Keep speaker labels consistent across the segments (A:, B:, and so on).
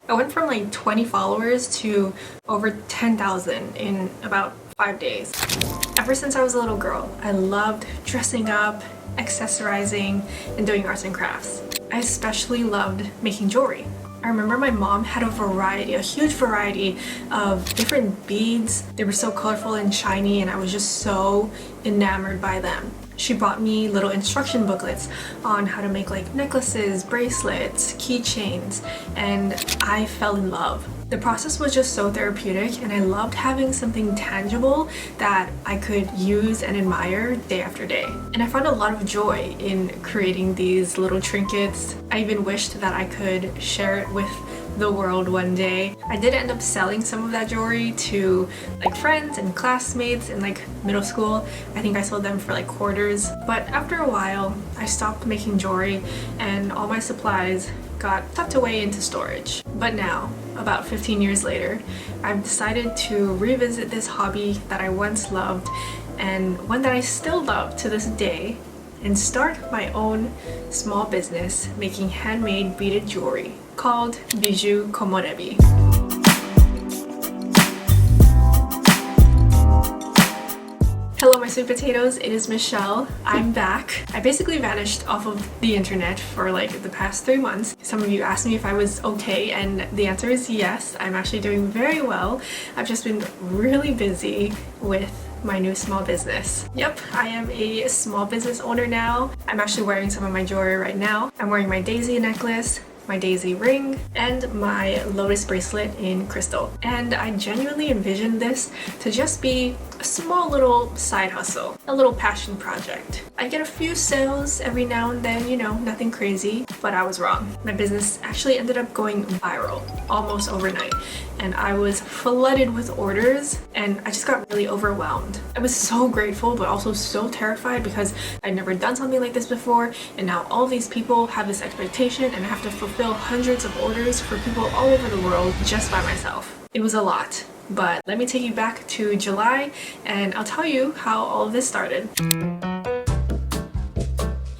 A: I went from like 20 followers to over 10,000 in about 5 days. Ever since I was a little girl, I loved dressing up, accessorizing, and doing arts and crafts. I especially loved making jewelry. I remember my mom had a huge variety of different beads. They were so colorful and shiny, and I was just so enamored by them. She bought me little instruction booklets on how to make like necklaces, bracelets, keychains, and I fell in love. The process was just so therapeutic, and I loved having something tangible that I could use and admire day after day. And I found a lot of joy in creating these little trinkets. I even wished that I could share it with the world one day. I did end up selling some of that jewelry to like friends and classmates in like middle school. I think I sold them for like quarters. But after a while, I stopped making jewelry and all my supplies got tucked away into storage. But now, about 15 years later, I've decided to revisit this hobby that I once loved and one that I still love to this day, and start my own small business making handmade beaded jewelry called Bijou Komorebi. Hello my sweet potatoes, it is Michelle. I'm back. I basically vanished off of the internet for like the past 3 months. Some of you asked me if I was okay, and the answer is yes. I'm actually doing very well. I've just been really busy with my new small business. Yep, I am a small business owner now. I'm actually wearing some of my jewelry right now. I'm wearing my daisy necklace, my daisy ring, and my lotus bracelet in crystal. And I genuinely envisioned this to just be a small little side hustle, a little passion project. I get a few sales every now and then, you know, nothing crazy, but I was wrong. My business actually ended up going viral almost overnight, and I was flooded with orders, and I just got really overwhelmed. I was so grateful, but also so terrified because I'd never done something like this before, and now all these people have this expectation, and I have to fulfill hundreds of orders for people all over the world just by myself. It was a lot. But let me take you back to July and I'll tell you how all of this started.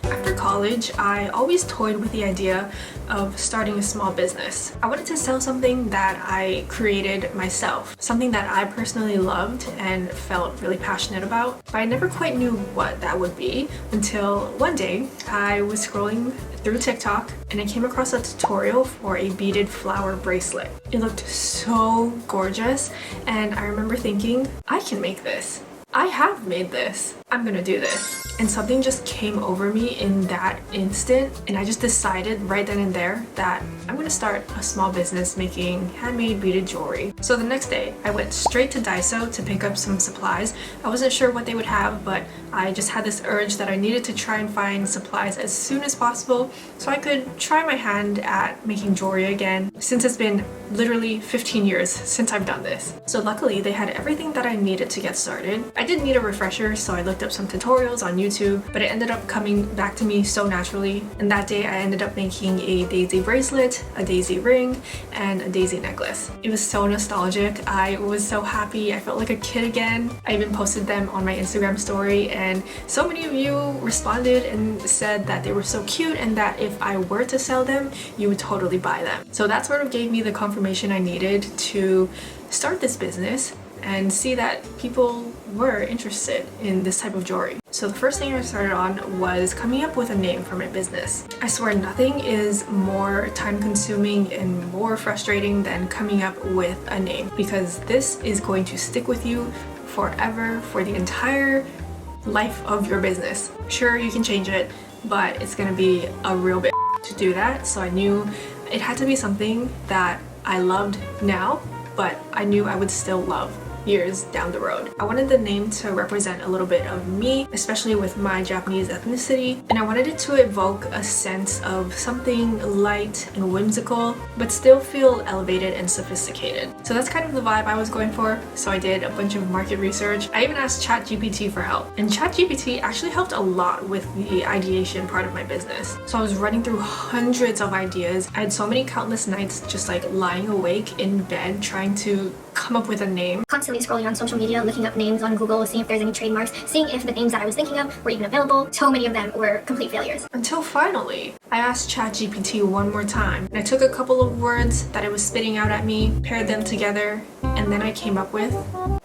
A: After college, I always toyed with the idea of starting a small business. I wanted to sell something that I created myself, something that I personally loved and felt really passionate about, but I never quite knew what that would be until one day I was scrolling through TikTok and I came across a tutorial for a beaded flower bracelet. It looked so gorgeous, and I remember thinking, I can make this. I have made this. I'm gonna do this. And something just came over me in that instant, and I just decided right then and there that I'm gonna start a small business making handmade beaded jewelry. So the next day, I went straight to Daiso to pick up some supplies. I wasn't sure what they would have, but I just had this urge that I needed to try and find supplies as soon as possible so I could try my hand at making jewelry again, since it's been literally 15 years since I've done this. So luckily, they had everything that I needed to get started. I did need a refresher, so I looked up some tutorials on YouTube, but it ended up coming back to me so naturally. And that day I ended up making a daisy bracelet, a daisy ring, and a daisy necklace. It was so nostalgic. I was so happy. I felt like a kid again. I even posted them on my Instagram story, and so many of you responded and said that they were so cute and that if I were to sell them, you would totally buy them. So that sort of gave me the confirmation I needed to start this business and see that people were interested in this type of jewelry. So the first thing I started on was coming up with a name for my business. I swear nothing is more time consuming and more frustrating than coming up with a name, because this is going to stick with you forever, for the entire life of your business. Sure, you can change it, but it's gonna be a real bit to do that. So I knew it had to be something that I loved now, but I knew I would still love years down the road. I wanted the name to represent a little bit of me, especially with my Japanese ethnicity, and I wanted it to evoke a sense of something light and whimsical, but still feel elevated and sophisticated. So that's kind of the vibe I was going for, so I did a bunch of market research. I even asked ChatGPT for help, and ChatGPT actually helped a lot with the ideation part of my business. So I was running through hundreds of ideas. I had so many countless nights just like lying awake in bed trying to come up with a name.
B: Constantly scrolling on social media, looking up names on Google, seeing if there's any trademarks, seeing if the names that I was thinking of were even available. So many of them were complete failures.
A: Until finally, I asked ChatGPT one more time. And I took a couple of words that it was spitting out at me, paired them together, and then I came up with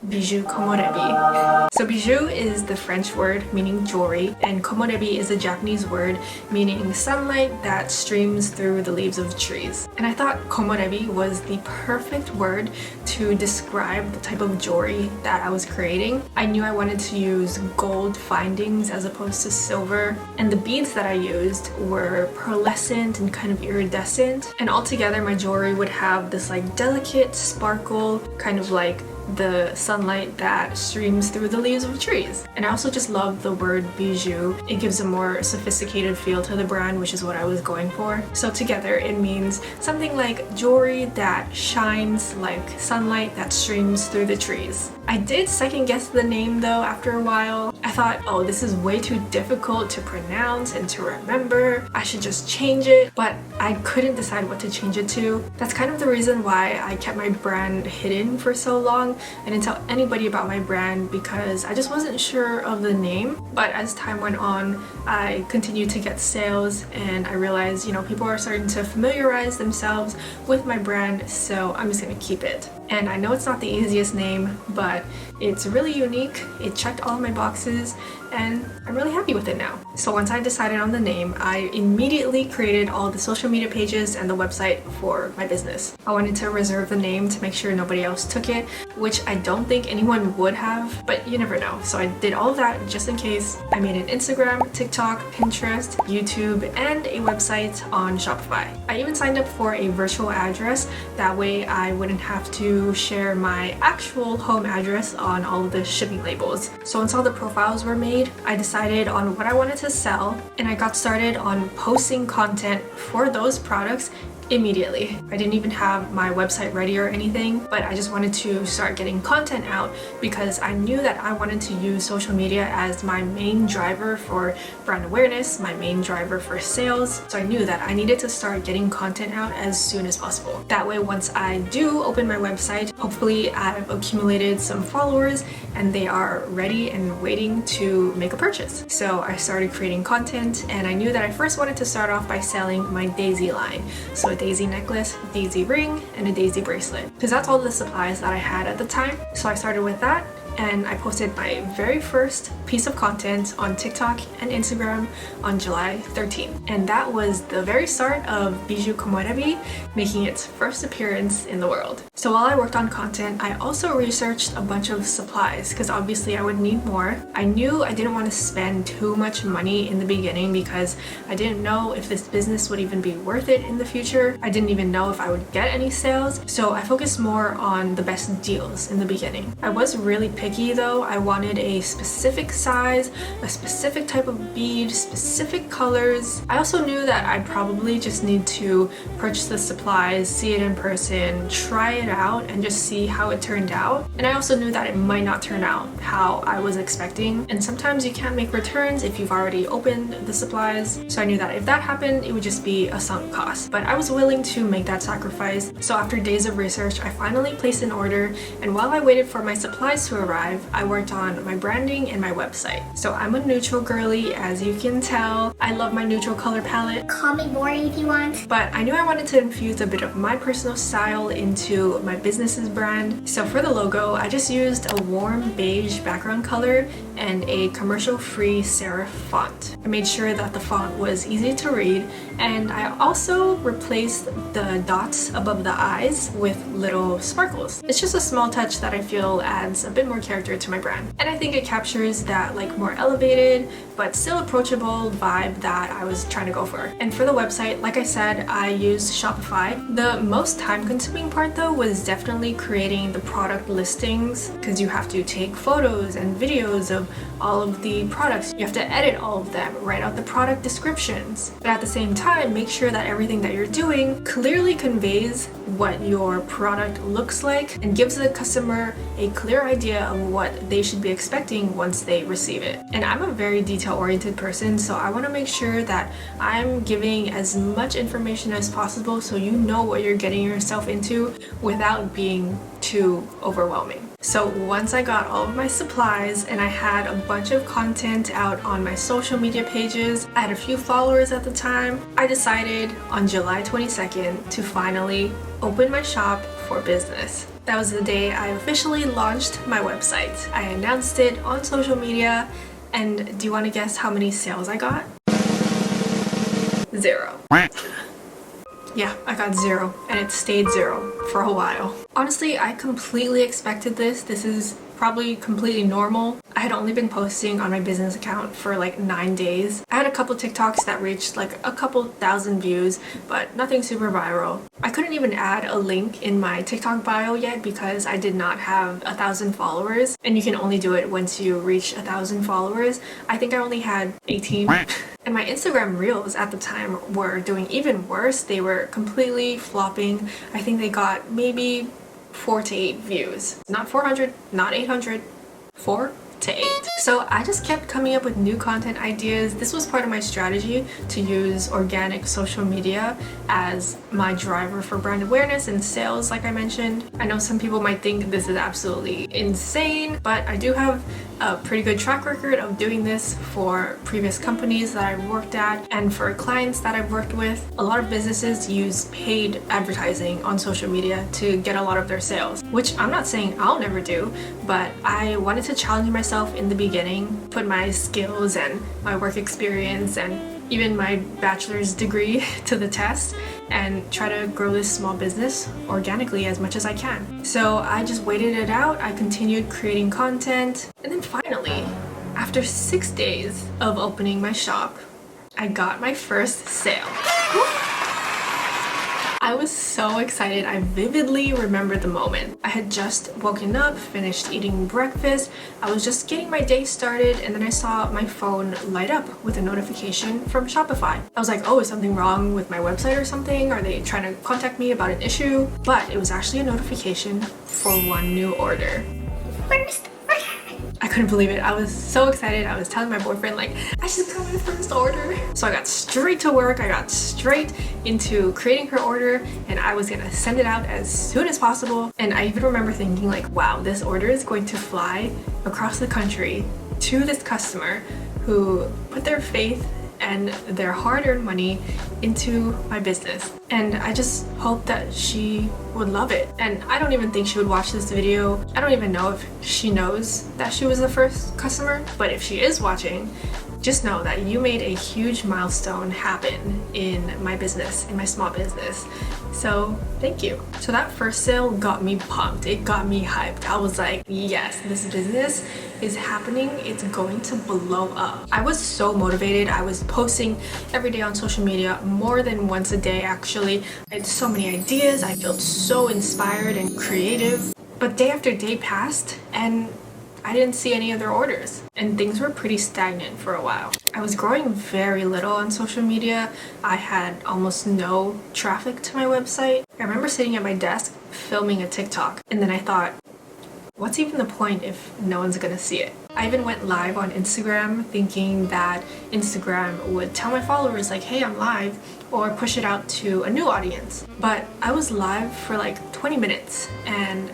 A: bijou komorebi. So bijou is the French word meaning jewelry, and komorebi is a Japanese word meaning sunlight that streams through the leaves of trees. And I thought komorebi was the perfect word to describe the type of jewelry that I was creating. I knew I wanted to use gold findings as opposed to silver, and the beads that I used were pearlescent and kind of iridescent, and altogether my jewelry would have this like delicate sparkle, kind of like the sunlight that streams through the leaves of trees. And I also just love the word bijou. It gives a more sophisticated feel to the brand, which is what I was going for. So together it means something like jewelry that shines like sunlight that streams through the trees. I did second guess the name though after a while. I thought, oh, this is way too difficult to pronounce and to remember. I should just change it, but I couldn't decide what to change it to. That's kind of the reason why I kept my brand hidden for so long. I didn't tell anybody about my brand because I just wasn't sure of the name. But as time went on, I continued to get sales, and I realized, people are starting to familiarize themselves with my brand, so I'm just gonna keep it. And I know it's not the easiest name, but it's really unique. It checked all of my boxes, and I'm really happy with it now. So once I decided on the name, I immediately created all the social media pages and the website for my business. I wanted to reserve the name to make sure nobody else took it, which I don't think anyone would have, but you never know. So I did all of that just in case. I made an Instagram, TikTok, Pinterest, YouTube, and a website on Shopify. I even signed up for a virtual address. That way I wouldn't have to share my actual home address on all of the shipping labels. So once all the profiles were made, I decided on what I wanted to sell, and I got started on posting content for those products immediately. I didn't even have my website ready or anything, but I just wanted to start getting content out because I knew that I wanted to use social media as my main driver for brand awareness, my main driver for sales. So I knew that I needed to start getting content out as soon as possible. That way, once I do open my website, hopefully I've accumulated some followers and they are ready and waiting to make a purchase. So I started creating content, and I knew that I first wanted to start off by selling my daisy line. So a daisy necklace, daisy ring, and a daisy bracelet, because that's all the supplies that I had at the time. So I started with that, and I posted my very first piece of content on TikTok and Instagram on July 13th. And that was the very start of Bijou Komorebi making its first appearance in the world. So while I worked on content, I also researched a bunch of supplies because obviously I would need more. I knew I didn't want to spend too much money in the beginning because I didn't know if this business would even be worth it in the future. I didn't even know if I would get any sales. So I focused more on the best deals in the beginning. I was really picky though. I wanted a specific size, a specific type of bead, specific colors. I also knew that I probably just need to purchase the supplies, see it in person, try it out, and just see how it turned out. And I also knew that it might not turn out how I was expecting. And sometimes you can't make returns if you've already opened the supplies. So I knew that if that happened, it would just be a sunk cost. But I was willing to make that sacrifice. So after days of research, I finally placed an order. And while I waited for my supplies to arrive, I worked on my branding and my website. So I'm a neutral girly, as you can tell. I love my neutral color palette.
B: Call me boring if you want.
A: But I knew I wanted to infuse a bit of my personal style into my business's brand. So for the logo, I just used a warm beige background color and a commercial-free serif font. I made sure that the font was easy to read, and I also replaced the dots above the eyes with little sparkles. It's just a small touch that I feel adds a bit more character to my brand. And I think it captures that like more elevated but still approachable vibe that I was trying to go for. And for the website, like I said, I used Shopify. The most time-consuming part though was definitely creating the product listings, because you have to take photos and videos of all of the products. You have to edit all of them, write out the product descriptions. But at the same time, make sure that everything that you're doing clearly conveys what your product looks like and gives the customer a clear idea of what they should be expecting once they receive it. And I'm a very detail-oriented person, so I want to make sure that I'm giving as much information as possible so you know what you're getting yourself into without being too overwhelming. So once I got all of my supplies and I had a bunch of content out on my social media pages, I had a few followers at the time, I decided on July 22nd to finally open my shop for business. That was the day I officially launched my website. I announced it on social media, and do you want to guess how many sales I got? 0. Yeah, I got 0, and it stayed 0 for a while. Honestly, I completely expected this. This is probably completely normal. I had only been posting on my business account for like 9 days. I had a couple TikToks that reached like a couple thousand views, but nothing super viral. I couldn't even add a link in my TikTok bio yet because I did not have 1,000 followers, and you can only do it once you reach 1,000 followers. I think I only had 18. And my Instagram reels at the time were doing even worse. They were completely flopping. I think they got maybe 4 to 8 views. Not 400, not 800, 4 to 8. So I just kept coming up with new content ideas. This was part of my strategy to use organic social media as my driver for brand awareness and sales, like I mentioned. I know some people might think this is absolutely insane, but I do have a pretty good track record of doing this for previous companies that I've worked at and for clients that I've worked with. A lot of businesses use paid advertising on social media to get a lot of their sales, which I'm not saying I'll never do, but I wanted to challenge myself in the beginning, put my skills and my work experience and even my bachelor's degree to the test and try to grow this small business organically as much as I can. So I just waited it out. I continued creating content, and then finally, after 6 days of opening my shop, I got my first sale. I was so excited. I vividly remember the moment. I had just woken up, finished eating breakfast. I was just getting my day started, and then I saw my phone light up with a notification from Shopify. I was like, oh, is something wrong with my website or something? Are they trying to contact me about an issue? But it was actually a notification for one new order.
B: First.
A: I couldn't believe it. I was so excited. I was telling my boyfriend, like, I just got my first order. So I got straight to work. I got straight into creating her order, and I was gonna send it out as soon as possible. And I even remember thinking like, wow, this order is going to fly across the country to this customer who put their faith and their hard-earned money into my business. And I just hope that she would love it. And I don't even think she would watch this video. I don't even know if she knows that she was the first customer, but if she is watching, just know that you made a huge milestone happen in my business, in my small business. So thank you. So that first sale got me pumped. It got me hyped. I was like, yes, this business is happening. It's going to blow up. I was so motivated. I was posting every day on social media, more than once a day actually. I had so many ideas. I felt so inspired and creative. But day after day passed, and I didn't see any other orders, and things were pretty stagnant for a while. I was growing very little on social media. I had almost no traffic to my website. I remember sitting at my desk filming a TikTok, and then I thought, what's even the point if no one's gonna see it? I even went live on Instagram thinking that Instagram would tell my followers like, hey, I'm live, or push it out to a new audience. But I was live for like 20 minutes and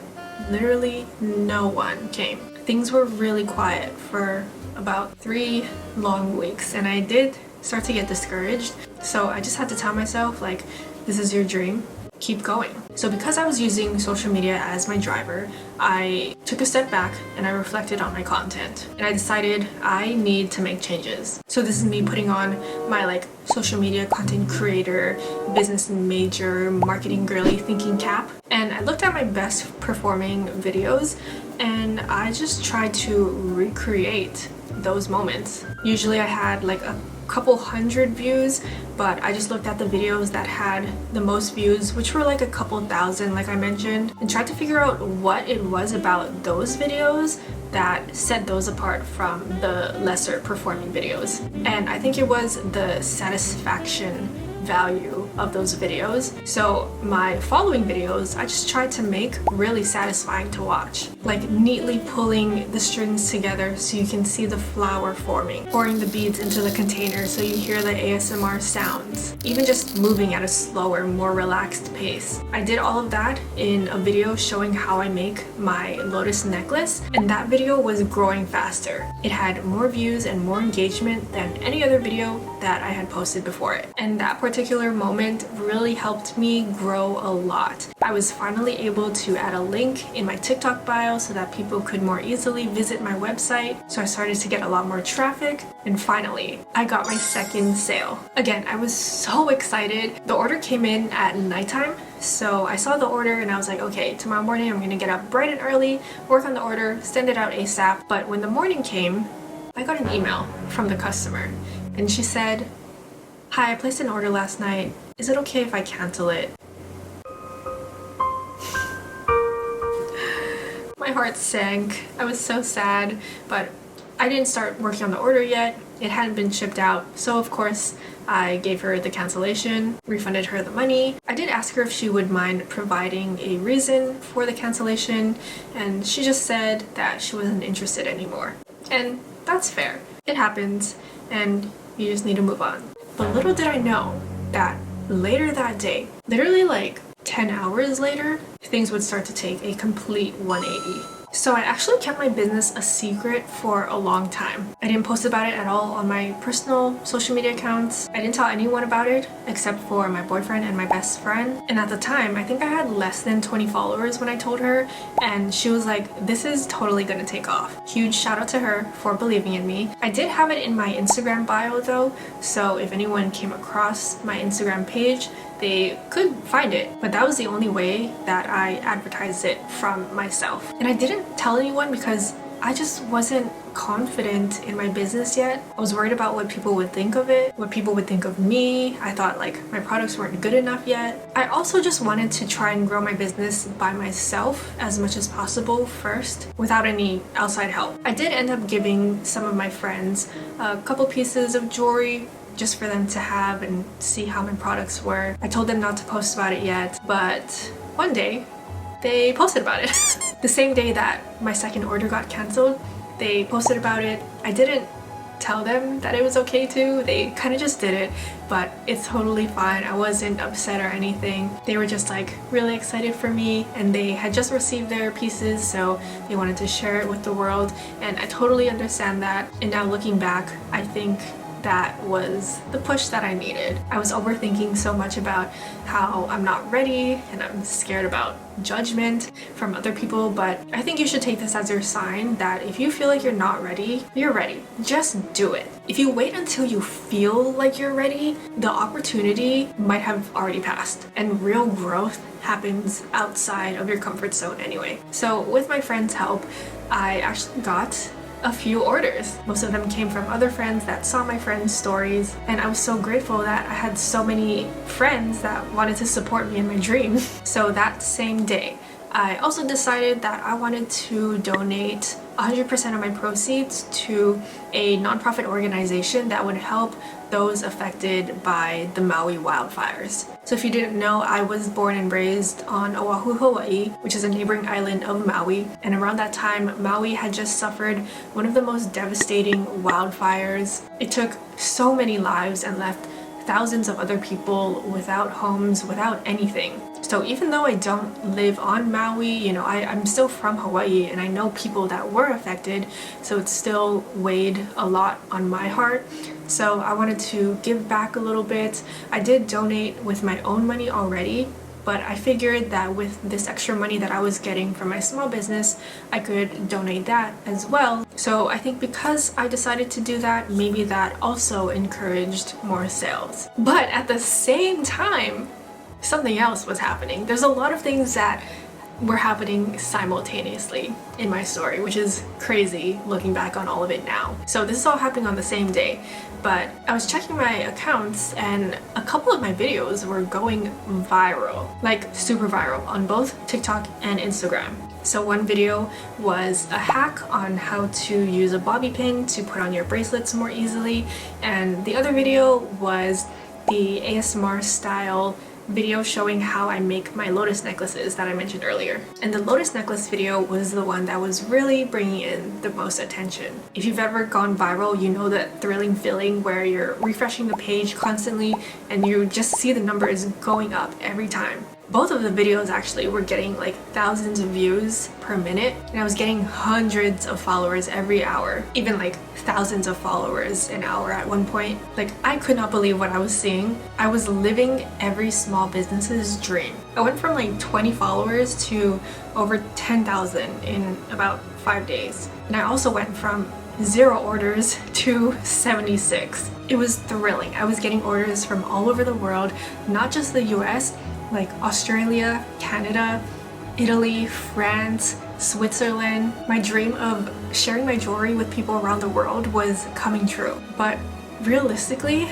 A: literally no one came. Things were really quiet for about 3 long weeks, and I did start to get discouraged. So I just had to tell myself, like, this is your dream, keep going. So because I was using social media as my driver, I took a step back and I reflected on my content, and I decided I need to make changes. So this is me putting on my like social media content creator, business major, marketing girly thinking cap, and I looked at my best performing videos and I just tried to recreate those moments. Usually I had like a couple hundred views, but I just looked at the videos that had the most views, which were like a couple thousand, like I mentioned, and tried to figure out what it was about those videos that set those apart from the lesser performing videos. And I think it was the satisfaction value of those videos. So my following videos, I just tried to make really satisfying to watch, like neatly pulling the strings together so you can see the flower forming, pouring the beads into the container so you hear the ASMR sounds, even just moving at a slower, more relaxed pace. I did all of that in a video showing how I make my lotus necklace, and that video was growing faster. It had more views and more engagement than any other video that I had posted before it. And that particular moment really helped me grow a lot. I was finally able to add a link in my TikTok bio so that people could more easily visit my website. So I started to get a lot more traffic, and finally, I got my second sale. Again, I was so excited. The order came in at nighttime, so I saw the order and I was like, okay, tomorrow morning I'm gonna get up bright and early, work on the order, send it out ASAP. But when the morning came, I got an email from the customer, and she said, "Hi, I placed an order last night. Is it okay if I cancel it?" My heart sank. I was so sad, but I didn't start working on the order yet. It hadn't been shipped out, so of course I gave her the cancellation, refunded her the money. I did ask her if she would mind providing a reason for the cancellation, and she just said that she wasn't interested anymore. And that's fair. It happens, and you just need to move on. But little did I know that later that day, literally like 10 hours later, things would start to take a complete 180. So I actually kept my business a secret for a long time. I didn't post about it at all on my personal social media accounts. I didn't tell anyone about it except for my boyfriend and my best friend. And at the time, I think I had less than 20 followers when I told her, and she was like, this is totally gonna take off. Huge shout out to her for believing in me. I did have it in my Instagram bio though, so if anyone came across my Instagram page, they could find it, but that was the only way that I advertised it from myself. And I didn't tell anyone because I just wasn't confident in my business yet. I was worried about what people would think of it, what people would think of me. I thought like my products weren't good enough yet. I also just wanted to try and grow my business by myself as much as possible first, without any outside help. I did end up giving some of my friends a couple pieces of jewelry just for them to have and see how my products were. I told them not to post about it yet, but one day they posted about it. The same day that my second order got canceled, they posted about it. I didn't tell them that it was okay to. They kind of just did it, but it's totally fine. I wasn't upset or anything. They were just like really excited for me, and they had just received their pieces, so they wanted to share it with the world, and I totally understand that. And now looking back, I think that was the push that I needed. I was overthinking so much about how I'm not ready and I'm scared about judgment from other people, but I think you should take this as your sign that if you feel like you're not ready, you're ready. Just do it. If you wait until you feel like you're ready, the opportunity might have already passed, and real growth happens outside of your comfort zone anyway. So with my friend's help, I actually got a few orders. Most of them came from other friends that saw my friends' stories, and I was so grateful that I had so many friends that wanted to support me in my dream. So that same day, I also decided that I wanted to donate 100% of my proceeds to a nonprofit organization that would help those affected by the Maui wildfires. So if you didn't know, I was born and raised on Oahu, Hawaii, which is a neighboring island of Maui. And around that time, Maui had just suffered one of the most devastating wildfires. It took so many lives and left thousands of other people without homes, without anything. So even though I don't live on Maui, I'm still from Hawaii, and I know people that were affected, so it still weighed a lot on my heart. So I wanted to give back a little bit. I did donate with my own money already, but I figured that with this extra money that I was getting from my small business, I could donate that as well. So I think because I decided to do that, maybe that also encouraged more sales. But at the same time, something else was happening. There's a lot of things that were happening simultaneously in my story, which is crazy looking back on all of it now. So this is all happening on the same day, but I was checking my accounts and a couple of my videos were going viral, like super viral, on both TikTok and Instagram. So one video was a hack on how to use a bobby pin to put on your bracelets more easily, and the other video was the ASMR style video showing how I make my lotus necklaces that I mentioned earlier. And the lotus necklace video was the one that was really bringing in the most attention. If you've ever gone viral, you know that thrilling feeling where you're refreshing the page constantly and you just see the numbers going up every time. Both of the videos actually were getting like thousands of views per minute, and I was getting hundreds of followers every hour, even like thousands of followers an hour at one point. Like, I could not believe what I was seeing. I was living every small business's dream. I went from like 20 followers to over 10,000 in about 5 days. And I also went from 0 orders to 76. It was thrilling. I was getting orders from all over the world, not just the US, like Australia, Canada, Italy, France, Switzerland. My dream of sharing my jewelry with people around the world was coming true. But realistically,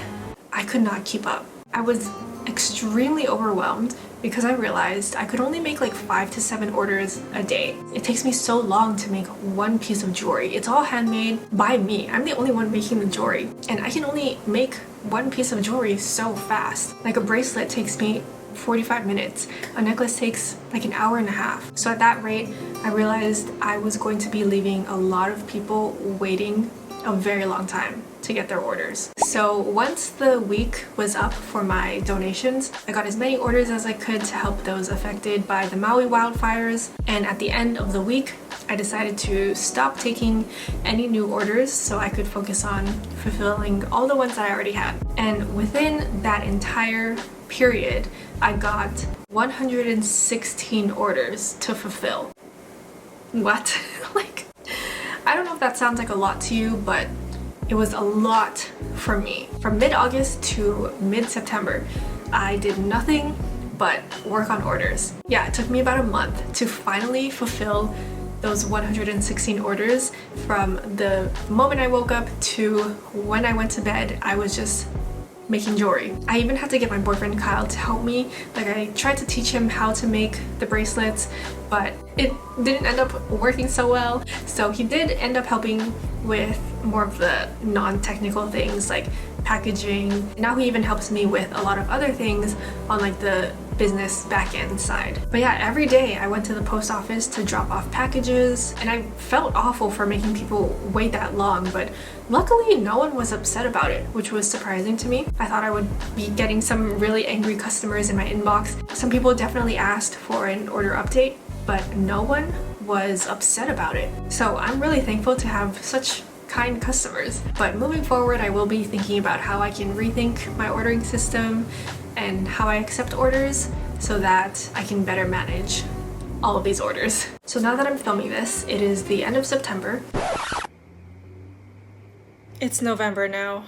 A: I could not keep up. I was extremely overwhelmed because I realized I could only make like 5 to 7 orders a day. It takes me so long to make one piece of jewelry. It's all handmade by me. I'm the only one making the jewelry, and I can only make one piece of jewelry so fast. Like a bracelet takes me 45 minutes. A necklace takes like an hour and a half. So at that rate, I realized I was going to be leaving a lot of people waiting a very long time to get their orders. So once the week was up for my donations, I got as many orders as I could to help those affected by the Maui wildfires. And at the end of the week, I decided to stop taking any new orders so I could focus on fulfilling all the ones that I already had. And within that entire period, I got 116 orders to fulfill. What? Like, I don't know if that sounds like a lot to you, but it was a lot for me. From mid-August to mid-September, I did nothing but work on orders. Yeah, it took me about a month to finally fulfill those 116 orders. From the moment I woke up to when I went to bed, I was just making jewelry. I even had to get my boyfriend Kyle to help me. Like, I tried to teach him how to make the bracelets, but it didn't end up working so well. So he did end up helping with more of the non-technical things like packaging. Now he even helps me with a lot of other things on like the business back-end side. But yeah, every day I went to the post office to drop off packages, and I felt awful for making people wait that long, but luckily no one was upset about it, which was surprising to me. I thought I would be getting some really angry customers in my inbox. Some people definitely asked for an order update, but no one was upset about it. So I'm really thankful to have such kind customers. But moving forward, I will be thinking about how I can rethink my ordering system and how I accept orders so that I can better manage all of these orders. So now that I'm filming this, it is the end of September. It's November now.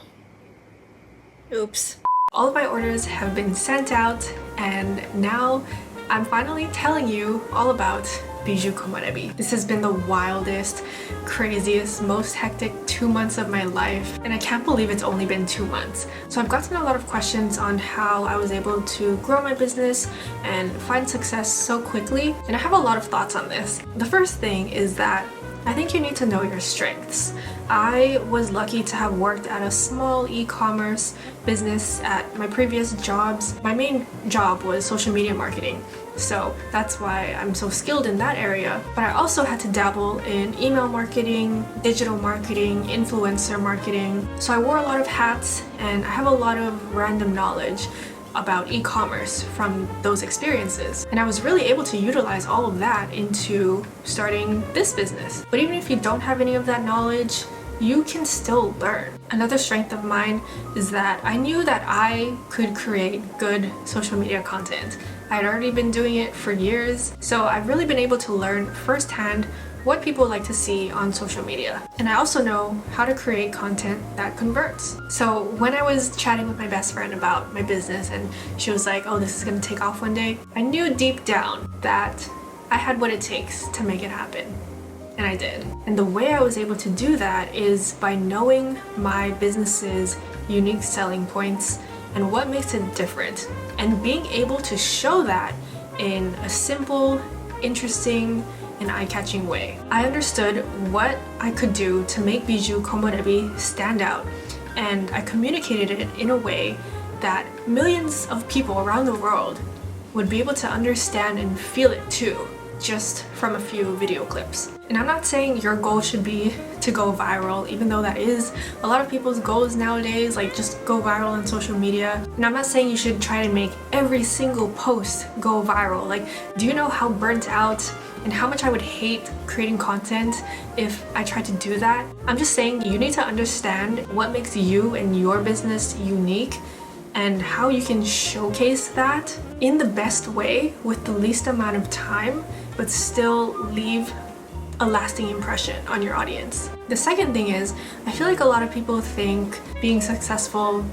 A: Oops. All of my orders have been sent out, and now I'm finally telling you all about Bijou Komorebi. This has been the wildest, craziest, most hectic 2 months of my life, and I can't believe it's only been 2 months. So I've gotten a lot of questions on how I was able to grow my business and find success so quickly, and I have a lot of thoughts on this. The first thing is that I think you need to know your strengths. I was lucky to have worked at a small e-commerce business at my previous jobs. My main job was social media marketing, so that's why I'm so skilled in that area. But I also had to dabble in email marketing, digital marketing, influencer marketing. So I wore a lot of hats, and I have a lot of random knowledge about e-commerce from those experiences, and I was really able to utilize all of that into starting this business. But even if you don't have any of that knowledge, you can still learn. Another strength of mine is that I knew that I could create good social media content. I had already been doing it for years, so I've really been able to learn firsthand what people like to see on social media. And I also know how to create content that converts. So when I was chatting with my best friend about my business and she was like, oh, this is gonna take off one day, I knew deep down that I had what it takes to make it happen. And I did. And the way I was able to do that is by knowing my business's unique selling points and what makes it different, and being able to show that in a simple, interesting, and eye-catching way. I understood what I could do to make Bijou Komorebi stand out, and I communicated it in a way that millions of people around the world would be able to understand and feel it too, just from a few video clips. And I'm not saying your goal should be to go viral, even though that is a lot of people's goals nowadays, like just go viral on social media. And I'm not saying you should try to make every single post go viral. Like, do you know how burnt out and how much I would hate creating content if I tried to do that? I'm just saying you need to understand what makes you and your business unique and how you can showcase that in the best way with the least amount of time, but still leave a lasting impression on your audience. The second thing is, I feel like a lot of people think being successful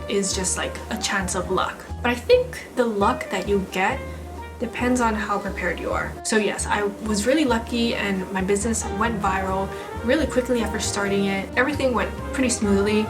A: is just like a chance of luck. But I think the luck that you get depends on how prepared you are. So yes, I was really lucky and my business went viral really quickly after starting it. Everything went pretty smoothly.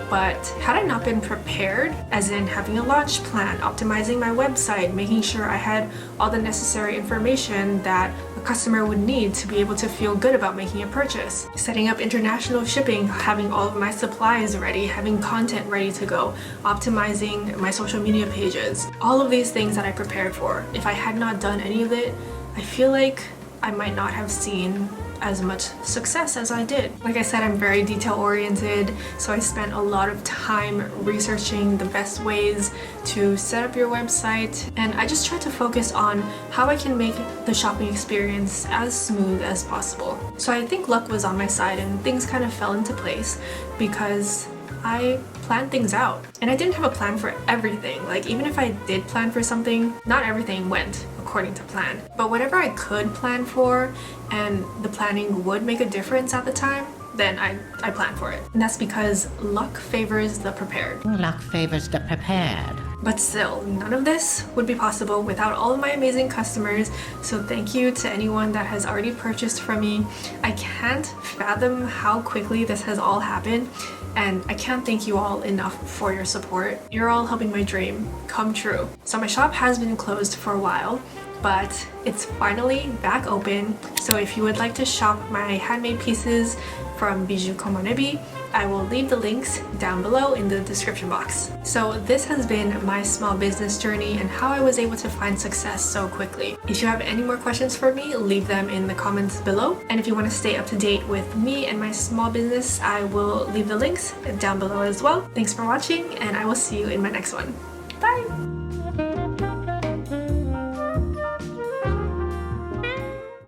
A: But had I not been prepared, as in having a launch plan, optimizing my website, making sure I had all the necessary information that a customer would need to be able to feel good about making a purchase, setting up international shipping, having all of my supplies ready, having content ready to go, optimizing my social media pages, all of these things that I prepared for, if I had not done any of it, I feel like I might not have seen as much success as I did. Like I said, I'm very detail oriented, so I spent a lot of time researching the best ways to set up your website, and I just tried to focus on how I can make the shopping experience as smooth as possible. So I think luck was on my side and things kind of fell into place because I planned things out. And I didn't have a plan for everything. Like, even if I did plan for something, not everything went according to plan. But whatever I could plan for and the planning would make a difference at the time, then I planned for it. And that's because luck favors the prepared.
C: Luck favors the prepared.
A: But still, none of this would be possible without all of my amazing customers, so thank you to anyone that has already purchased from me. I can't fathom how quickly this has all happened, and I can't thank you all enough for your support. You're all helping my dream come true. So my shop has been closed for a while, but it's finally back open. So if you would like to shop my handmade pieces from Bijou Komonebi, I will leave the links down below in the description box. So this has been my small business journey and how I was able to find success so quickly. If you have any more questions for me, leave them in the comments below. And if you want to stay up to date with me and my small business, I will leave the links down below as well. Thanks for watching, and I will see you in my next one. Bye!